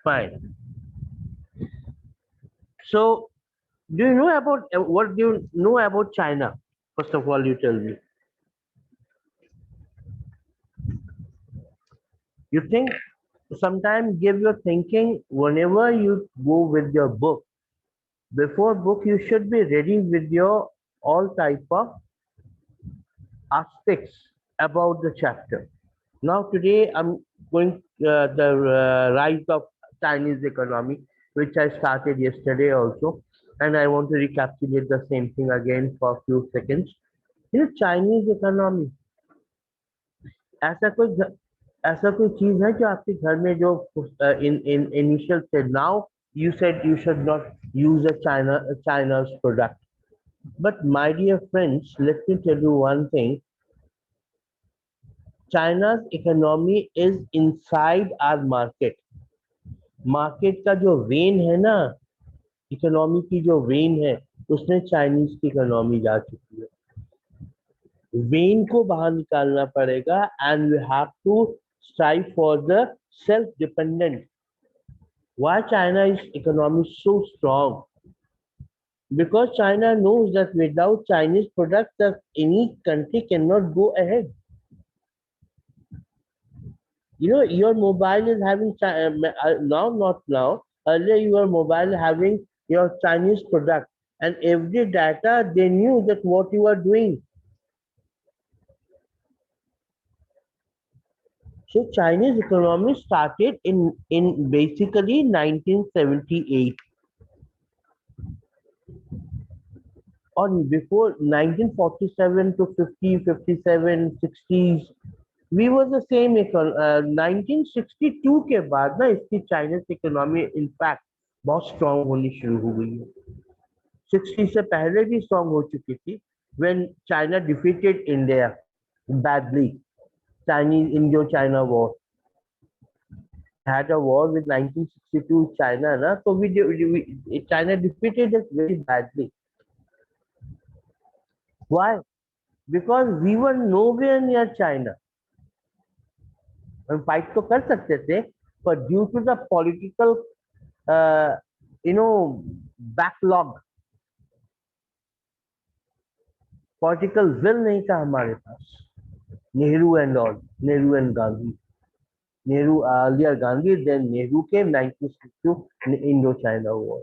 Fine. So, do you know about what do you know about China? First of all, you tell me. You think sometimes give your thinking whenever you go with your book. Before book, you should be ready with your all type of aspects about the chapter. Now today I'm going the rise of Chinese economy, which I started yesterday also, and I want to recapitulate the same thing again for a few seconds. Chinese economy ऐसा कोई ऐसा कोई चीज है जो आपके घर में जो इन इनिशियल से now you said you should not use China's product. But my dear friends, let me tell you one thing. China's economy is inside our market. Market का जो वेन है ना, इकोनॉमी की जो वेन है, उसमें Chinese की इकोनॉमी जा चुकी है. वेन को बाहर निकालना पड़ेगा and we have to strive for the self dependent. Why China is economy so strong? Because China knows that without Chinese products, that any country cannot go ahead. Your mobile is having now, not now. Earlier, your mobile having your Chinese product, and every data they knew that what you are doing. So Chinese economy started in basically 1978, or before 1947 to 50, 57, 60s. We were the same 1962 के बाद ना इसकी Chinese economy in fact बहुत strong होनी शुरू हो गई है. 60 से पहले भी स्ट्रांग हो चुकी थी when China defeated India badly. Chinese Indo-China war. We had a war with 1962 China, na? So China defeated us very badly. Why? Because we were nowhere near China. हम फाइट तो कर सकते थे, पर due to the political backlog, political will नहीं था हमारे पास. Nehru and all, Nehru and Gandhi, Nehru earlier Gandhi, then Nehru के 1962 Indo China war.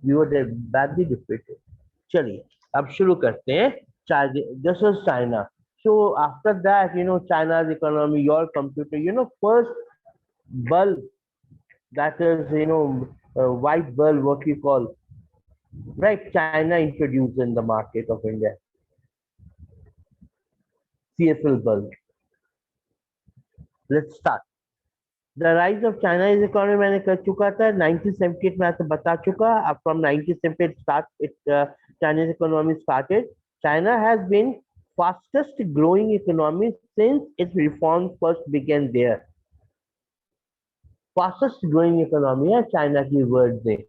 We were badly defeated. चलिए अब शुरू करते हैं. This is China. So after that, China's economy, your computer, first bulb, that is, white bulb, what we call, right? China introduced in the market of India, CFL bulb. Let's start. The rise of China's economy मैंने कर चुका था. 1978 में आपको बता चुका. From 1978 Chinese economy started. China has been fastest growing economy since its reforms first began there. Fastest growing economy है China की word से.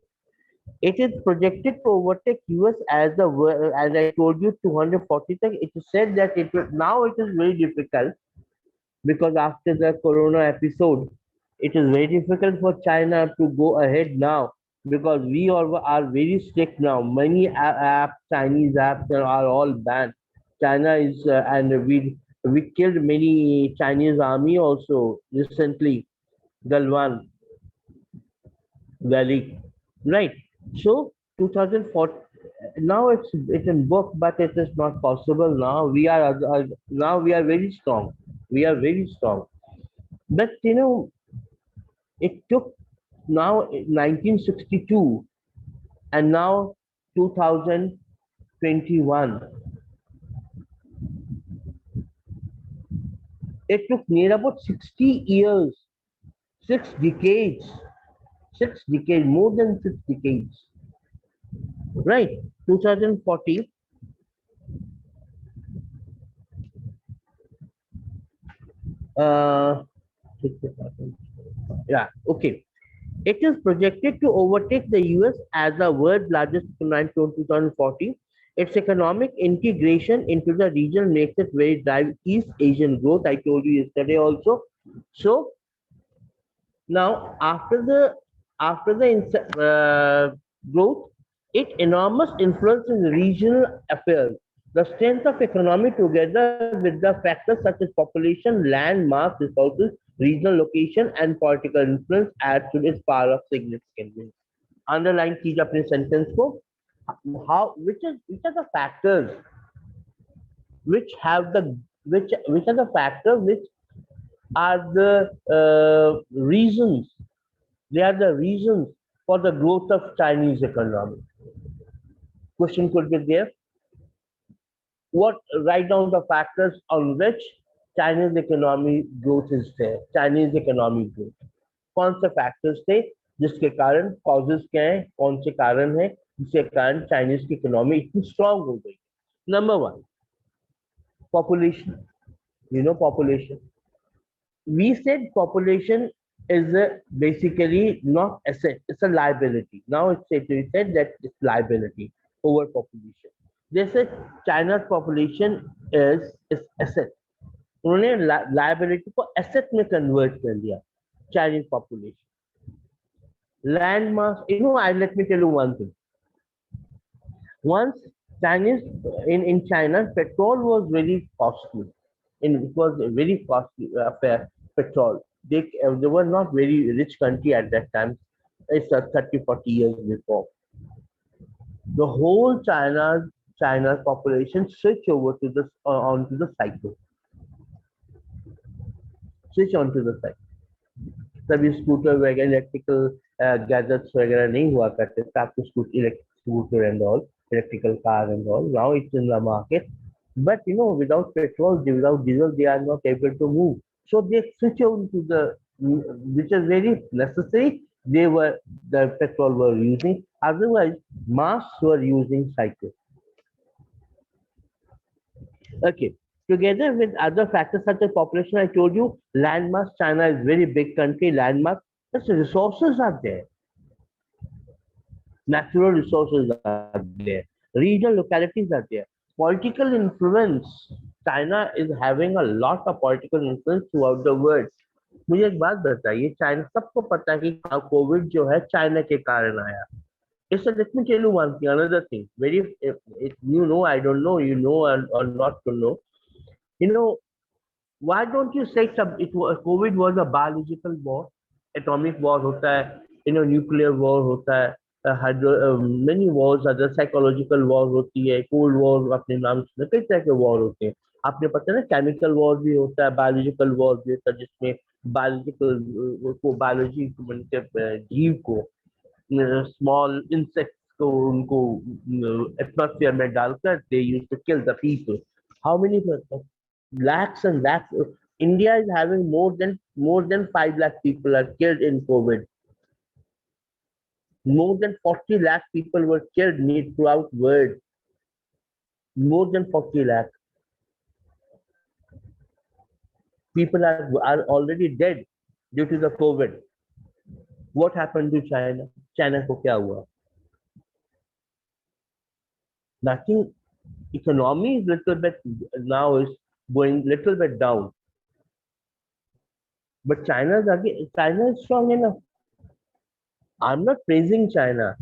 It is projected to overtake US as I told you 240 तक. It is said that now it is very difficult because after the corona episode, it is very difficult for China to go ahead now because we are very strict now. Many apps, Chinese apps are all banned. China is and we killed many Chinese army also recently. Galwan Valley, right? So 2004. Now it's in book, but it is not possible now. Now we are very strong. We are very strong. But it took now 1962 and now 2021. It took near about 60 years, 6 decades, 6 decades, more than 6 decades, right? 2040. Uh, yeah, okay. It is projected to overtake the US as the world's largest economy in 2040. Its economic integration into the region makes it very drive East Asian growth. I told you yesterday also. So Now, after the growth, it enormous influence in regional affairs. The strength of economy together with the factors such as population, land, mass, resources, regional location, and political influence add to its power of significance. Underline कीजिए अपने sentence को. How which are the factors which have the which are the factors which are the reasons. They are the reasons for the growth of Chinese economy. Question could be there. What write down the factors on which Chinese economy growth is there? Chinese economy growth. कौन से factors थे जिसके कारण causes क्या है, कौन से कारण है जिसके कारण चाइनीज की इकोनॉमी इतनी स्ट्रांग हो गई? Number one, population. Population. We said population is basically not asset, it's a liability. Now we said that it's liability over population. They said China's population is asset. उन्होंने liability को asset में convert कर दिया. Chinese population, land mass. I let me tell you one thing. Once Chinese in China, petrol was very costly. It was a very costly affair. Petrol. They were not very rich country at that time. It's 30-40 years before. The whole China's population switch over to the onto the cycle. Switch onto the cycle. तभी scooter वगैरह electrical gadgets वगैरह नहीं हुआ करते थे. आपको scooter and all, electrical car and all. Now it's in the market, but without petrol, without diesel, they are not able to move. So they switch on to the which is very necessary. The petrol were using. Otherwise, mass were using cycle. Okay. Together with other factors such as population, I told you, land mass. China is very big country. Land mass. Plus resources are there. Natural resources are there. Regional localities are there. Political influence. China is having a lot of political influence throughout the world. मुझे एक बात बताइए, China सबको पता है कि Covid जो है चाइना के कारण आया. So let me tell you one thing, another thing. Very, if I don't know, or not to know. Why don't you say COVID was a biological war? Atomic war होता है, nuclear war होता है, many wars, other psychological war होती है, cold war अपने नाम से कई तरह के war होते हैं. आपने पता है ना, chemical war भी होता है, biological war भी होता है, जिसमें बायोलॉजी जीव को, स्मॉल इंसेक्ट्स को, उनको एटमॉस्फेयर में डालकर they used to kill the people. How many lakhs and lakhs. India is having more than 5 lakh people are killed in COVID. More than 40 lakh people were killed throughout world. More than 40 lakh people are already dead due to the COVID. What happened to China? China को क्या हुआ? Nothing. Economy is little bit now is going little bit down. But China is strong enough. I'm not praising China.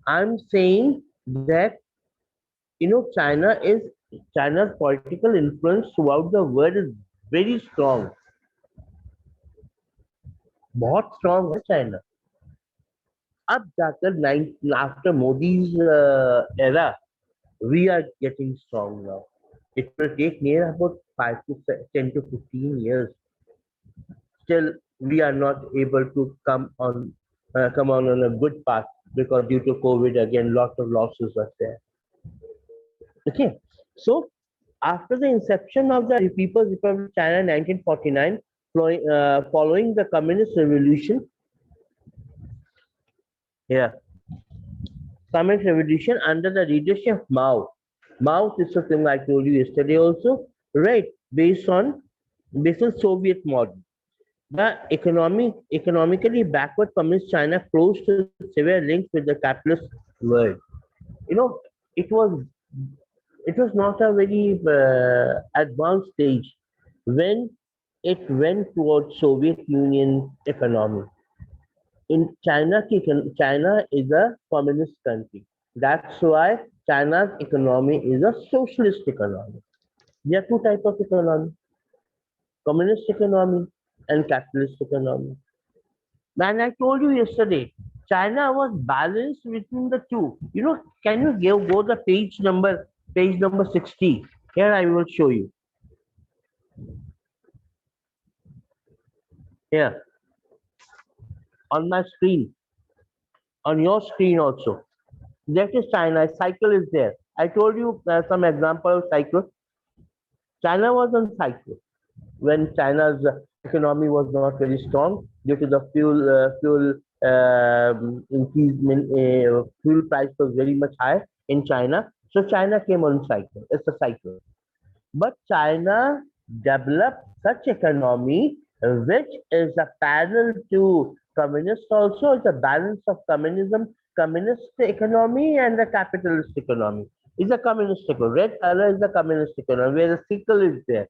I'm saying that China's political influence throughout the world is very strong. बहुत strong है China. अब जाकर after Modi's era, we are getting strong now. It will take near about 10 to 15 years. Still, we are not able to come on a good path because due to COVID, again, lots of losses are there. Okay, so after the inception of the People's Republic of China in 1949, following the Communist Revolution, Communist Revolution under the leadership of Mao. Mao is something I told you yesterday also, right? Based on Soviet model. The economically backward communist China close to severe links with the capitalist world. It was not a very advanced stage when it went towards Soviet Union economy. In China is a communist country. That's why China's economy is a socialist economy. There are two types of economy: communist economy and capitalist economy. And I told you yesterday, China was balanced between the two. Can you go the page number 60? Here I will show you. Here on my screen, on your screen also. That is China. Cycle is there. I told you some example of cycle. China was on cycle when China's economy was not very strong due to the fuel increase. Fuel price was very much high in China, so China came on cycle. It's a cycle. But China developed such economy which is a parallel to communist also. It's a balance of communism, communist economy and the capitalist economy. It's a communist economy. Red color is the communist economy where the sickle is there.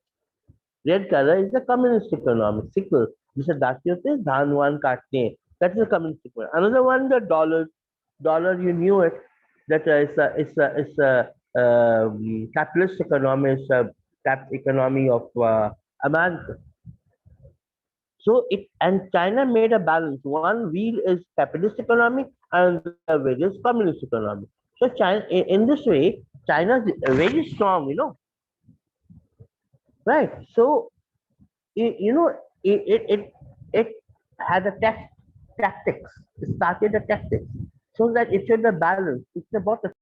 Red color is the communist economy. Sickle. जिसे दांती होते हैं धान वान काटते हैं. That is the communist economy. Another one, the dollar. Dollar, you knew it. That it's a capitalist economy. It's a economy of America. So it and China made a balance. One wheel is capitalist economy, and the other wheel is communist economy. So China, in this way, China is very strong. Right? So it had a tactics. It started a tactics so that it should be balanced. It's about the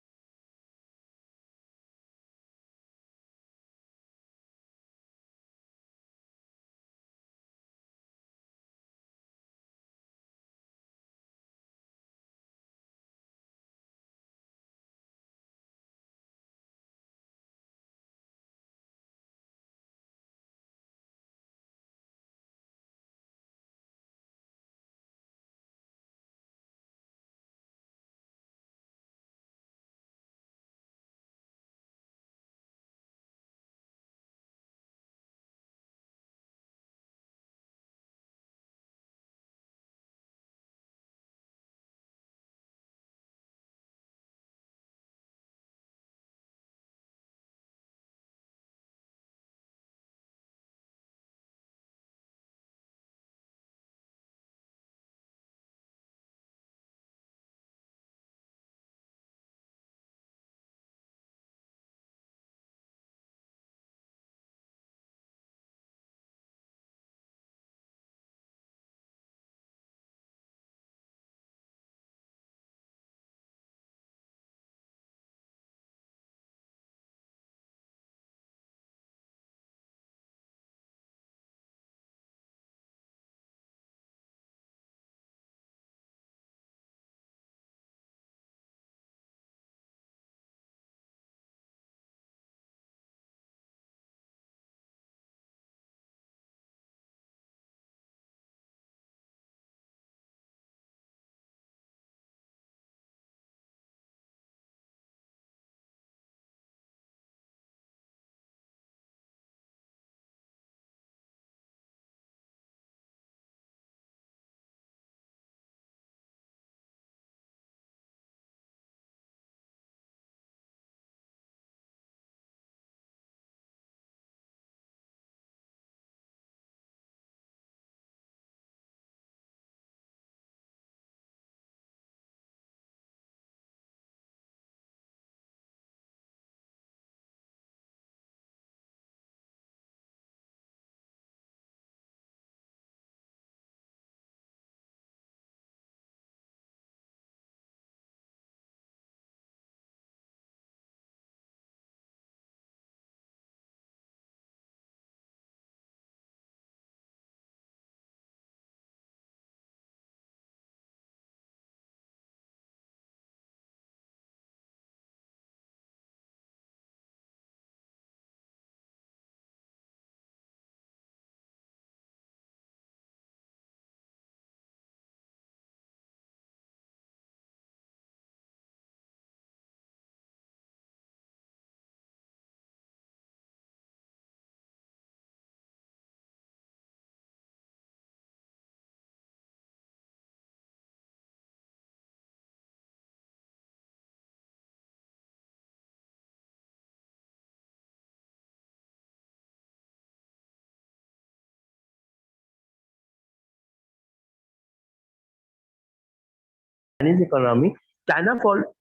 Chinese economy, China for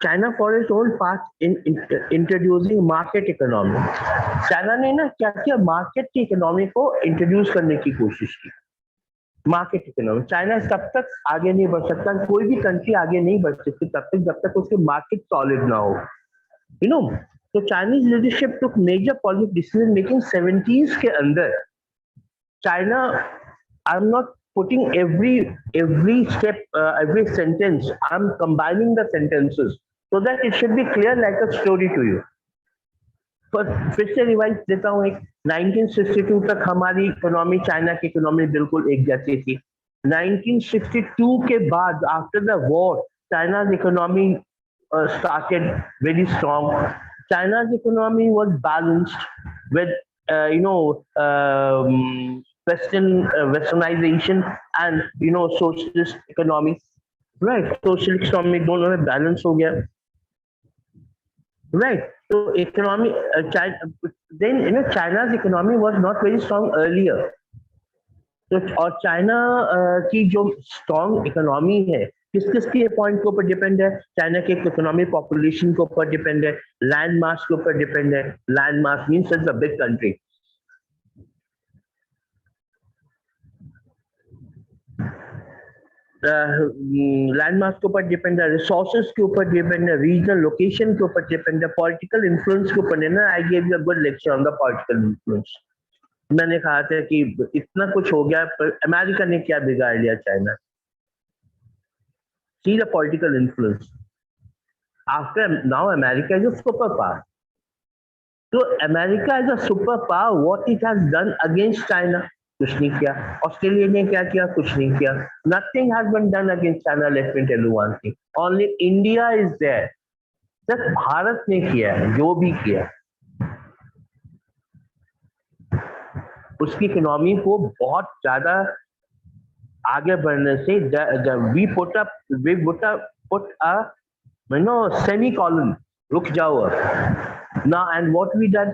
China for its own part in introducing market economy. China ने ना क्या किया, market की economy को introduce करने की कोशिश की. मार्केट इकोनॉमी, चाइना तब तक आगे नहीं बढ़ सकता, कोई भी कंट्री आगे नहीं बढ़ सकती तब तक जब तक उसकी मार्केट सॉलिड ना हो. यू नो, तो Chinese leadership took major political decision making 70s के अंदर. China, I am not putting every step, every sentence. I'm combining the sentences so that it should be clear like a story to you. पर फिर से revise देता हूँ. एक 1962 तक हमारी इकोनॉमी चाइना की इकोनॉमी बिल्कुल एक जैसी थी. 1962 के बाद after the war China's economy started very strong. China's economy was balanced with westernization and socialist economy, right? Social economy दोनों में balance हो गया, right? So economy, China, China's economy was not very strong earlier. तो और China की जो strong economy है किस किस के पॉइंट के ऊपर डिपेंड है? चाइना के इकोनॉमी पॉपुलेशन के ऊपर डिपेंड है, लैंड मास के ऊपर डिपेंड है. Land mass means it's a big country. Land mass के ऊपर डिपेंड है, रिसोर्सेज के ऊपर डिपेंड है, रीजनल लोकेशन के ऊपर डिपेंड है, पॉलिटिकल इन्फ्लुएंस के ऊपर. ना I give you a good lecture on the political influence. मैंने कहा था कि इतना कुछ हो गया पर अमेरिका ने क्या बिगाड़ लिया China. See the political influence after now America is a super power. तो America is a super power, what it has done against China? कुछ नहीं किया. ऑस्ट्रेलिया ने क्या किया? कुछ नहीं किया. Nothing has been done against China. Let me tell you one thing, only India is there. सिर्फ भारत ने किया है जो भी किया. उसकी इकोनॉमी को बहुत ज्यादा आगे बढ़ने से we put a semicolon. रुक जाओ अब. Now and what we did,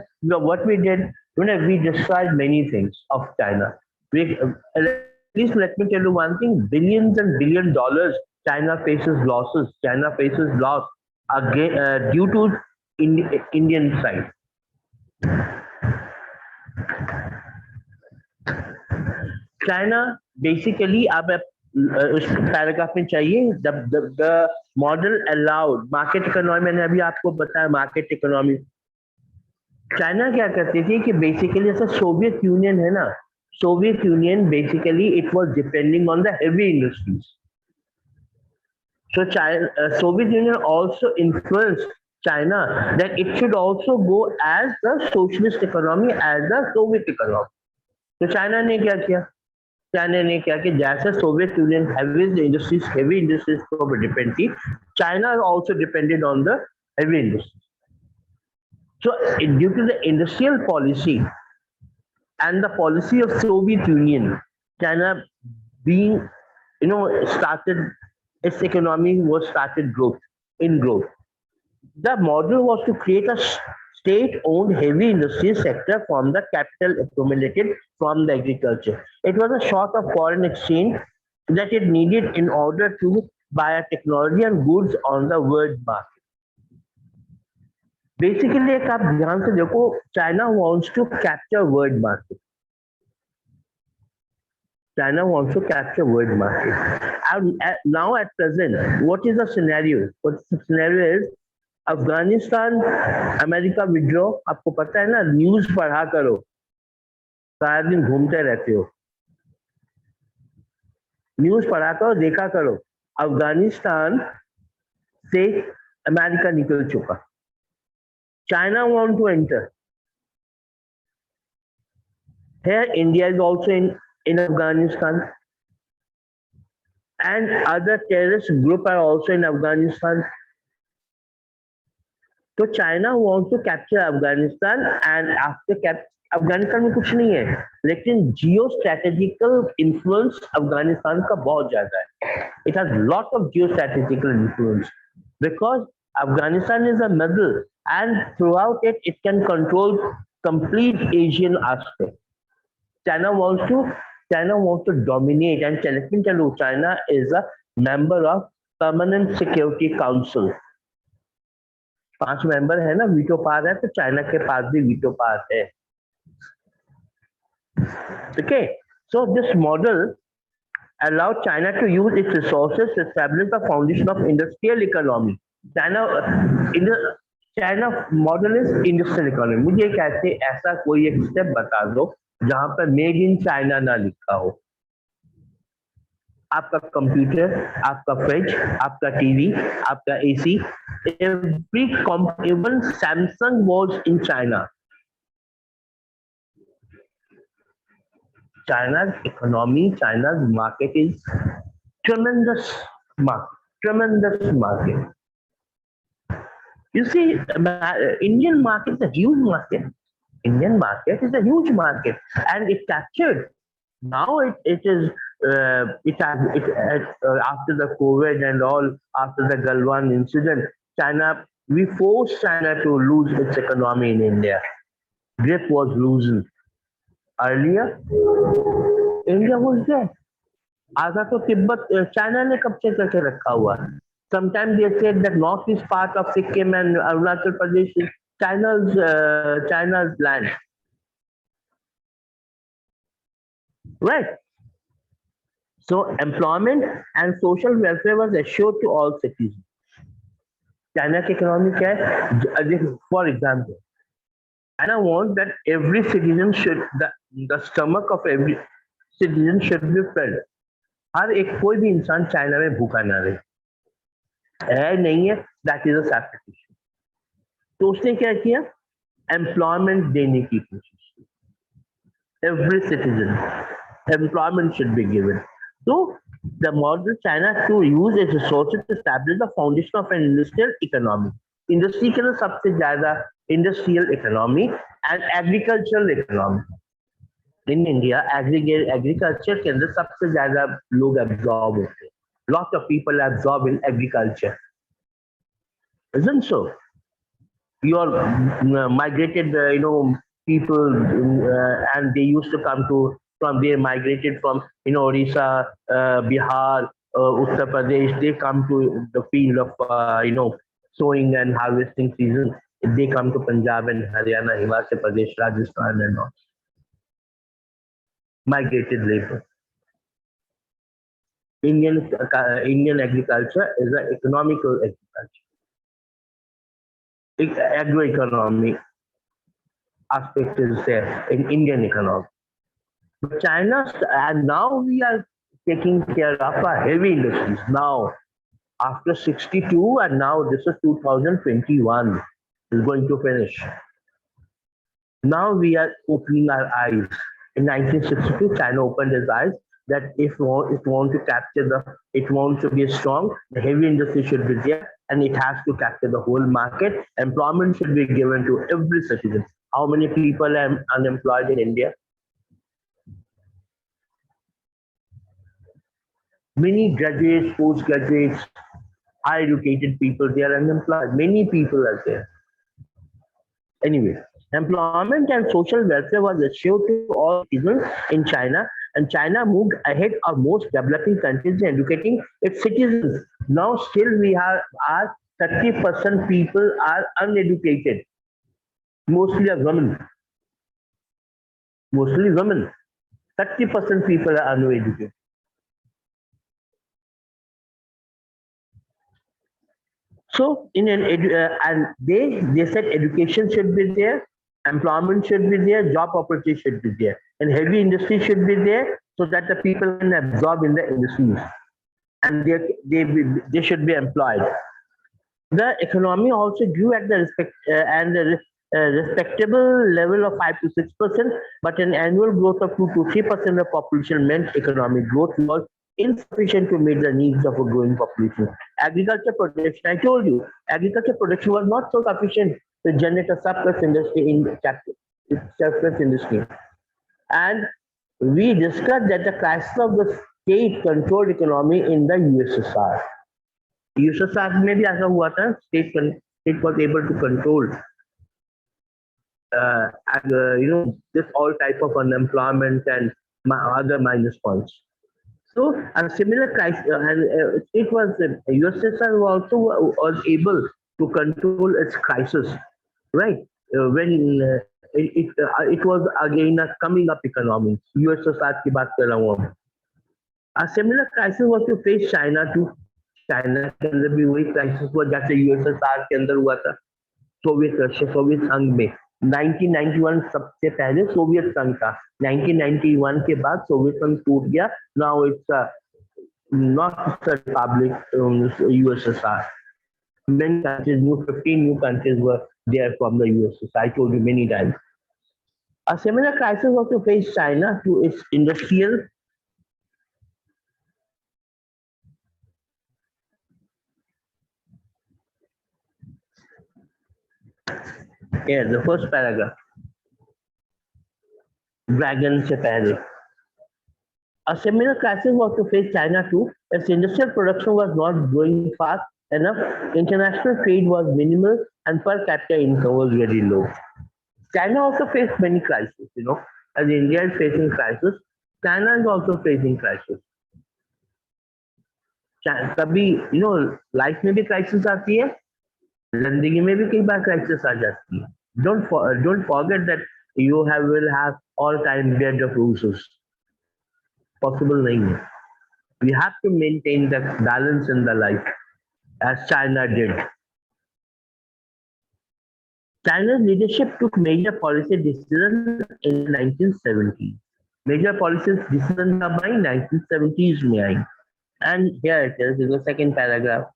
we destroyed many things of China. At least let me tell you one thing, billions and billion dollars China faces losses. China faces loss again due to Indian side. China basically, अब उस paragraph में चाहिए the model allowed market economy. मैंने अभी आपको बताया market economy. China क्या करती थी कि बेसिकली जैसे सोवियत यूनियन है ना, Soviet union basically it was depending on the heavy industries. So Soviet Union also influenced China that it should also go as the socialist economy as the Soviet economy. तो China ने क्या किया? China ने क्या कि जैसे Soviet union heavy industries के ऊपर डिपेंड थी, China also depended on the heavy industries. So due to the industrial policy and the policy of Soviet Union, China being started, its economy was started growth. The model was to create a state-owned heavy industry sector from the capital accumulated from the agriculture. It was a sort of foreign exchange that it needed in order to buy a technology and goods on the world market. Basically, एक आप ध्यान से देखो, China wants to capture world market. China wants to capture world market. And now at present, what is the scenario? What the scenario is, Afghanistan America withdraw. आपको पता है ना, news पढ़ा करो, सारा दिन घूमते रहते हो. न्यूज पढ़ा करो, देखा करो. अफगानिस्तान से अमेरिका निकल चुका. China want to enter. Here India is also in Afghanistan, and other terrorist group are also in Afghanistan. तो China want to capture Afghanistan and after Afghanistan में कुछ नहीं है, लेकिन जियो स्ट्रेटेजिकल इन्फ्लुएंस अफगानिस्तान का बहुत ज्यादा है. It has lot of Jio strategical influence because Afghanistan is a middle and through out it can control complete Asian aspect. China wants to dominate, and China is a member of permanent security council, 5 member है ना, veto power है, तो China के पास भी veto power है. Okay, so this model allowed China to use its resources to establish the foundation of industrial economy. China model is industrial economy. मुझे कहते ऐसा कोई एक स्टेप बता दो जहां पर मेड इन चाइना ना लिखा हो. आपका कंप्यूटर, आपका फ्रिज, आपका टीवी, आपका AC, every even Samsung was in China. China's economy, China's market is tremendous market. You see, Indian market is a huge market. Indian market is a huge market, and it captured. Now it is after the COVID and all, after the Galwan incident, China, we forced China to lose its economy in India. Grip was loosened. Earlier, India was there. आधा तो Tibet China ने कब्जे करके रखा हुआ. Sometimes they said that northeast part of Sikkim and Arunachal Pradesh is China's land. Right. So employment and social welfare was assured to all citizens. China की economy क्या है? For example, China wants that every citizen should the stomach of every citizen should be fed. हर एक कोई भी इंसान China में भूखा ना रहे. है नहीं है, that is a separate issue. तो उसने क्या किया? एम्प्लॉयमेंट देने की कोशिश की. Every citizen employment should be given. तो the model China to use its resources to establish the foundation of an industrial economy. Industry के अंदर सबसे ज्यादा industrial economy and agricultural economy. In India agriculture के अंदर सबसे ज्यादा लोग एब्जॉर्ब होते हैं. Lot of people are absorbed in agriculture, isn't so? You are migrated, people, and they used to come they migrated from, Orissa, Bihar, Uttar Pradesh. They come to the field of, sowing and harvesting season. They come to Punjab and Haryana, Himachal Pradesh, Rajasthan, and all. Migrated labor. Indian agriculture is an economical agriculture. Agroeconomy aspect is there in Indian economy. But China, and now we are taking care of our heavy industries. Now, after 62, and now this is 2021, is going to finish. Now we are opening our eyes. In 1962, China opened its eyes that if it wants to capture it wants to be strong, the heavy industry should be there, and it has to capture the whole market. Employment should be given to every citizen. How many people are unemployed in India? Many graduates, postgraduates, high educated people, they are unemployed. Many people are there. Anyway, employment and social welfare was assured to all citizens in China, and China moved ahead of most developing countries in educating its citizens. Now still we are 30% people are uneducated. Mostly are women. Mostly women. 30% people are uneducated. So in and they said education should be there, employment should be there, job opportunity should be there, and heavy industry should be there so that the people can absorb in the industries, and they should be employed. The economy also grew at the respectable level of 5 to 6%, but an annual growth of 2 to 3% of population meant economic growth was insufficient to meet the needs of a growing population. Agriculture production, I told you, agriculture production was not so sufficient to generate a surplus industry And we discussed that the crisis of the state-controlled economy in the USSR. USSR में भी ऐसा हुआ था, state was able to control this all type of unemployment and other minus points. So a similar crisis, and it was USSR also was able to control its crisis, right? When it was again a coming up economy. USSR की बात कर रहा हूँ अब. A similar crisis was to face China too. China के अंदर भी वही क्राइसिस हुआ जैसे यूएसएसआर के अंदर हुआ था. सोवियत रशिया सोवियत संघ में 1991 सबसे पहले सोवियत संघ था. 1991 के बाद सोवियत संघ टूट गया. Now it's not a republic, USSR. Many countries, 15 new countries were there from the USSR. I told you many times. A similar crisis also faced China to its industrial. Yeah, the first paragraph. Dragon se pehle. A similar crisis was to face China too. Its industrial production was not growing fast enough. International trade was minimal and per capita income was very low. China also faced many crises, As India is facing crisis, China is also facing crisis. कभी life में भी crisis आती है, जिंदगी में भी कई बार crisis आ जाती है. Don't forget that you will have all time bed of roses. Possible नहीं है. We have to maintain the balance in the life as China did. China's leadership took major policy decisions in the 1970s. Major policy decisions by 1970s में आई. And here it is in the second paragraph.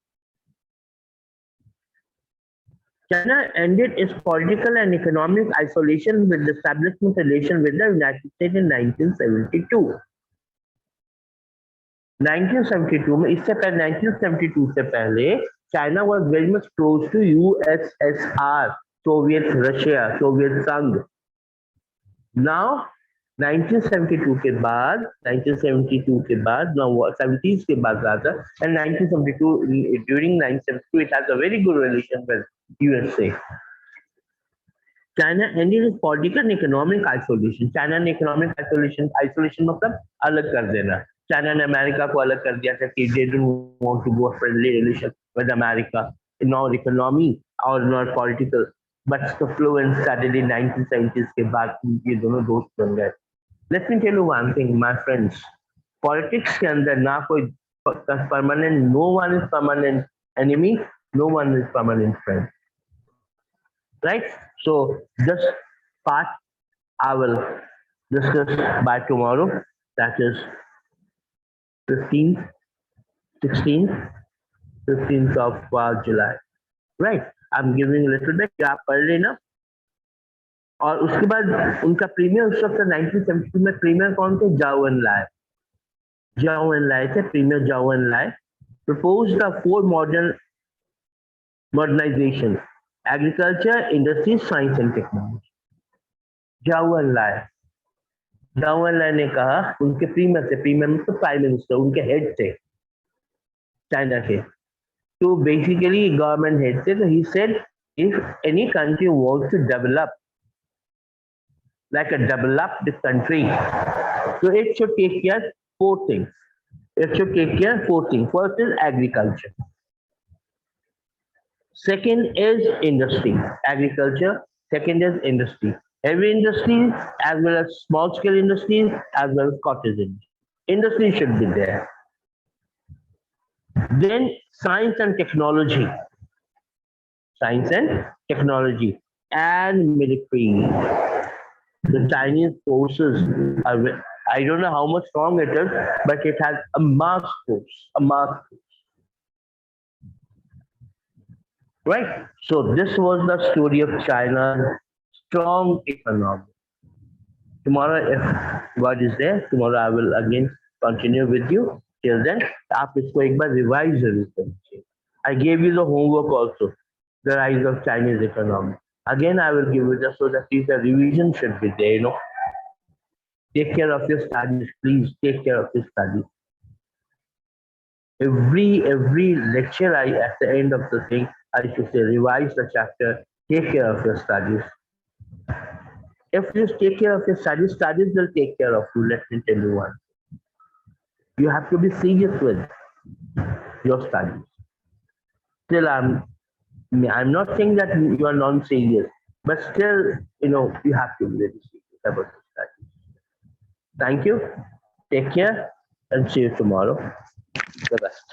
China ended its political and economic isolation with the establishment relation with the United States in 1972. 1972 में इससे पहले 1972 से पहले China was very much close to USSR, Soviet Russia, Soviet Sangh. Now 1972 के बाद 70s के बाद rather, and 1972 during 1972 it has a very good relation with USA. China ended its political and economic isolation. China ने economic isolation मतलब अलग कर देना. China ने अमेरिका को अलग कर दिया था कि they didn't want to go a friendly relation with America, not economy or not political. But the fluence started in 1970s के बाद ये दोनों दोस्त बन गए. Let me tell you one thing, my friends. Politics के अंदर ना कोई permanent, no one is permanent enemy, no one is permanent friend. Right? So this part I will discuss by tomorrow. That is 15th, 16th, 15th of July. Right? I'm giving a little bit. आप पढ़ लेना. और उसके बाद उनका premiere उस वक्त 1972 में प्रीमियर कौन थे? जाओ एन लाए थे. प्रीमियर जाओ एन लाए propose the 4 modernization: agriculture, industry, science and technology. जाओ एन लाए ने कहा, उनके प्रीमियर मतलब प्राइम मिनिस्टर, उनके हेड थे चाइना के, तो बेसिकली गवर्नमेंट हेड थे. तो he said if any country wants to develop like a developed country, so it should take care 4 things. It should take care 4 things. First is agriculture. Second is industry. Agriculture. Second is industry. Heavy industry as well as small scale industries as well as cottage industry. Industry should be there. Then science and technology. Science and technology and military. The Chinese forces are, I don't know how much strong it is, but it has a mass force. Right? So this was the story of China's strong economy. Tomorrow, if God is there, tomorrow I will again continue with you. Till then, आप इसको एक बार revise जरूर करिए. I gave you the homework also, the rise of Chinese economy. Again, I will give you just so that the revision should be there, Take care of your studies, please take care of your studies. Every lecture at the end of the thing, I should say revise the chapter, take care of your studies. If you take care of your studies will take care of you. Let me tell you one. You have to be serious with your studies. Still, I'm not saying that you are non-serious, but still, you have to be very serious about your studies. Thank you. Take care and see you tomorrow. The best.